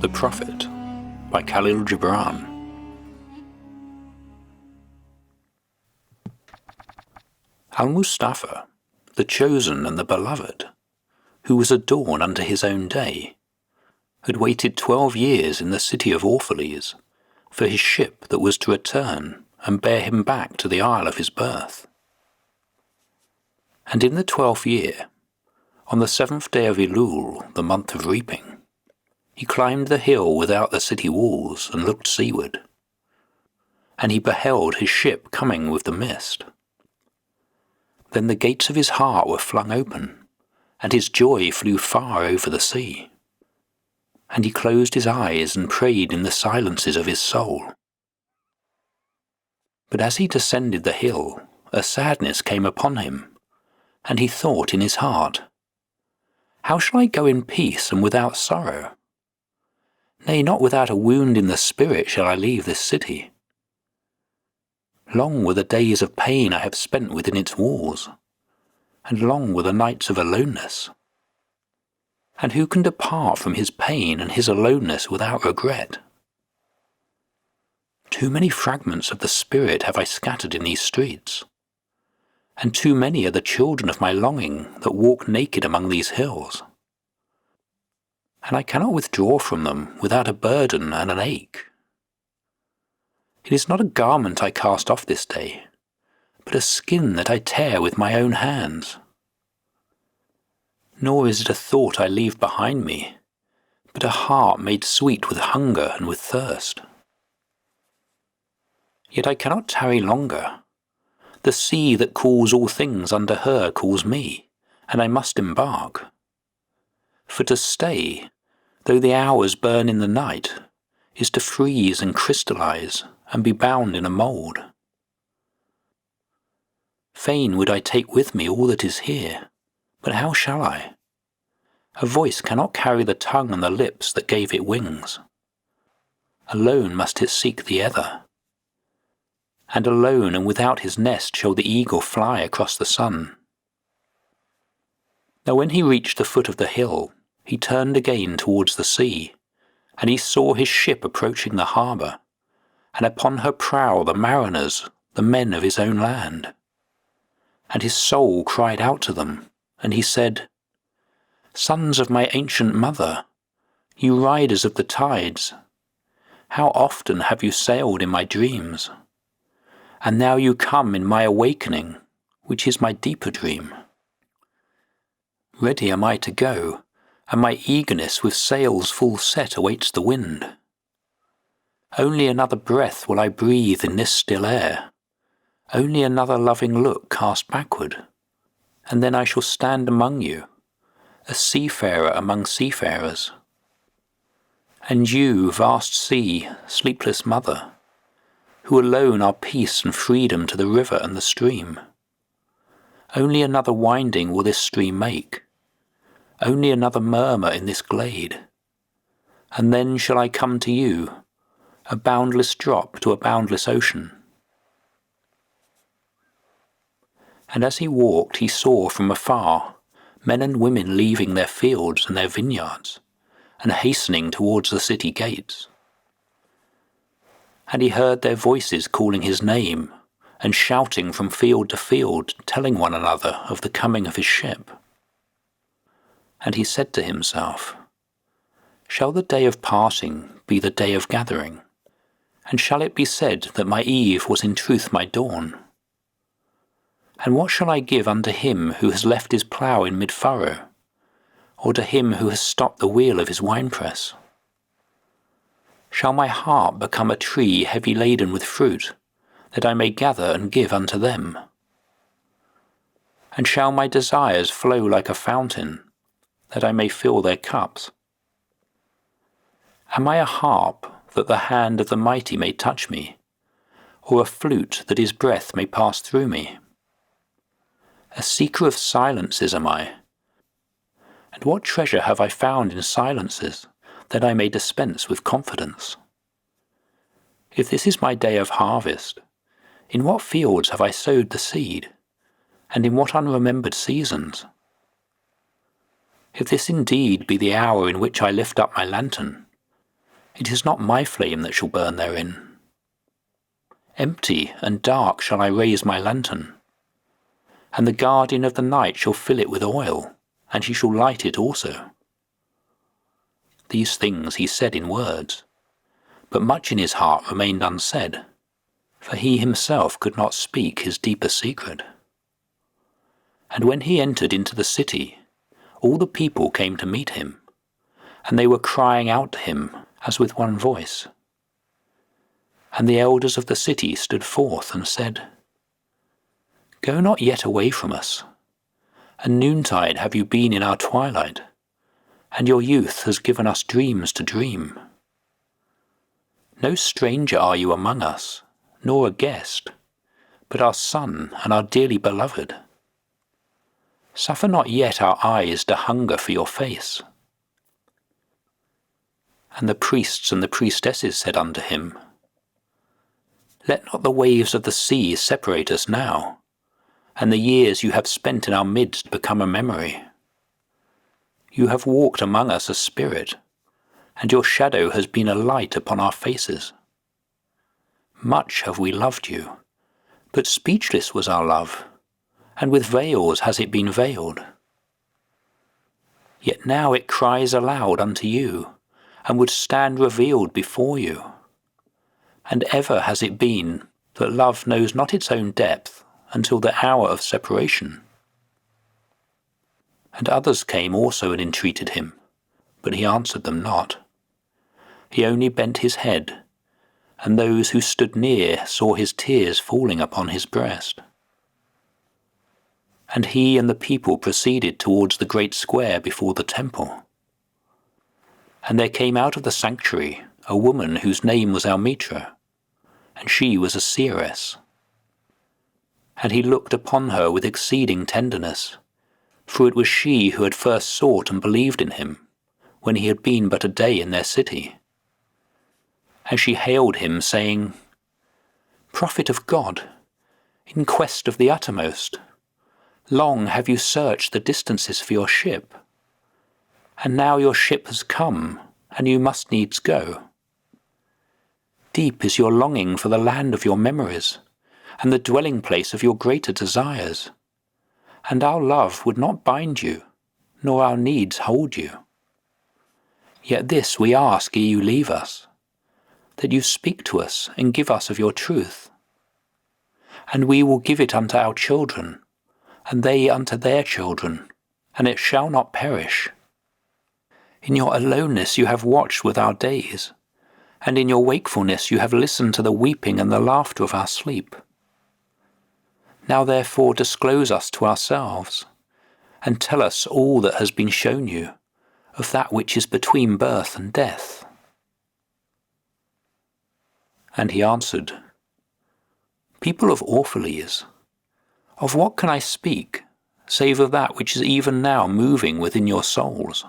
The Prophet by Kahlil Gibran. Almustafa, the chosen and the beloved, who was adorned unto his own day, had waited 12 years in the city of Orphalese for his ship that was to return and bear him back to the isle of his birth. And in the 12th year, on the 7th day of Elul, the month of reaping, he climbed the hill without the city walls and looked seaward. And he beheld his ship coming with the mist. Then the gates of his heart were flung open, and his joy flew far over the sea. And he closed his eyes and prayed in the silences of his soul. But as he descended the hill, a sadness came upon him, and he thought in his heart, "How shall I go in peace and without sorrow? Nay, not without a wound in the spirit shall I leave this city. Long were the days of pain I have spent within its walls, and long were the nights of aloneness. And who can depart from his pain and his aloneness without regret? Too many fragments of the spirit have I scattered in these streets, and too many are the children of my longing that walk naked among these hills. And I cannot withdraw from them without a burden and an ache. It is not a garment I cast off this day, but a skin that I tear with my own hands. Nor is it a thought I leave behind me, but a heart made sweet with hunger and with thirst. Yet I cannot tarry longer. The sea that calls all things under her calls me, and I must embark. For to stay, though the hours burn in the night, is to freeze and crystallize and be bound in a mould. Fain would I take with me all that is here, but how shall I? A voice cannot carry the tongue and the lips that gave it wings. Alone must it seek the ether. And alone and without his nest shall the eagle fly across the sun. Now when he reached the foot of the hill, he turned again towards the sea, and he saw his ship approaching the harbour, and upon her prow the mariners, the men of his own land. And his soul cried out to them, and he said, "Sons of my ancient mother, you riders of the tides, how often have you sailed in my dreams? And now you come in my awakening, which is my deeper dream. Ready am I to go, and my eagerness with sails full set awaits the wind. Only another breath will I breathe in this still air, only another loving look cast backward, and then I shall stand among you, a seafarer among seafarers. And you, vast sea, sleepless mother, who alone are peace and freedom to the river and the stream. Only another winding will this stream make, only another murmur in this glade, and then shall I come to you, a boundless drop to a boundless ocean." And as he walked he saw from afar men and women leaving their fields and their vineyards, and hastening towards the city gates. And he heard their voices calling his name, and shouting from field to field, telling one another of the coming of his ship. And he said to himself, "Shall the day of parting be the day of gathering? And shall it be said that my eve was in truth my dawn? And what shall I give unto him who has left his plough in mid-furrow, or to him who has stopped the wheel of his winepress? Shall my heart become a tree heavy laden with fruit, that I may gather and give unto them? And shall my desires flow like a fountain, that I may fill their cups? Am I a harp that the hand of the mighty may touch me, or a flute that his breath may pass through me? A seeker of silences am I. And what treasure have I found in silences, that I may dispense with confidence? If this is my day of harvest, in what fields have I sowed the seed, and in what unremembered seasons? If this indeed be the hour in which I lift up my lantern, It is not my flame that shall burn therein. Empty and dark shall I raise my lantern, and the guardian of the night shall fill it with oil, and he shall light it also. These things he said in words, but much in his heart remained unsaid, for he himself could not speak his deeper secret. And when he entered into the city, all the people came to meet him, and they were crying out to him as with one voice. And the elders of the city stood forth and said, Go not yet away from us. At noontide have you been in our twilight, and your youth has given us dreams to dream. No stranger are you among us, nor a guest, but our son and our dearly beloved. Suffer not yet our eyes to hunger for your face. And the priests and the priestesses said unto him, Let not the waves of the sea separate us now, and the years you have spent in our midst become a memory. You have walked among us a spirit, and your shadow has been a light upon our faces. Much have we loved you, but speechless was our love, and with veils has it been veiled. Yet now it cries aloud unto you, and would stand revealed before you. And ever has it been that love knows not its own depth until the hour of separation. And others came also and entreated him, but he answered them not. He only bent his head, and those who stood near saw his tears falling upon his breast. And he and the people proceeded towards the great square before the temple. And there came out of the sanctuary a woman whose name was Almitra, and she was a seeress. And he looked upon her with exceeding tenderness, for it was she who had first sought and believed in him, when he had been but a day in their city. And she hailed him, saying, Prophet of God, in quest of the uttermost, long have you searched the distances for your ship, and now your ship has come, and you must needs go. Deep is your longing for the land of your memories, and the dwelling place of your greater desires, and our love would not bind you, nor our needs hold you. Yet this we ask ere you leave us, that you speak to us and give us of your truth. And we will give it unto our children, and they unto their children, and it shall not perish. In your aloneness you have watched with our days, and in your wakefulness you have listened to the weeping and the laughter of our sleep. Now therefore disclose us to ourselves, and tell us all that has been shown you, of that which is between birth and death. And he answered, People of Orphalese, of what can I speak, save of that which is even now moving within your souls?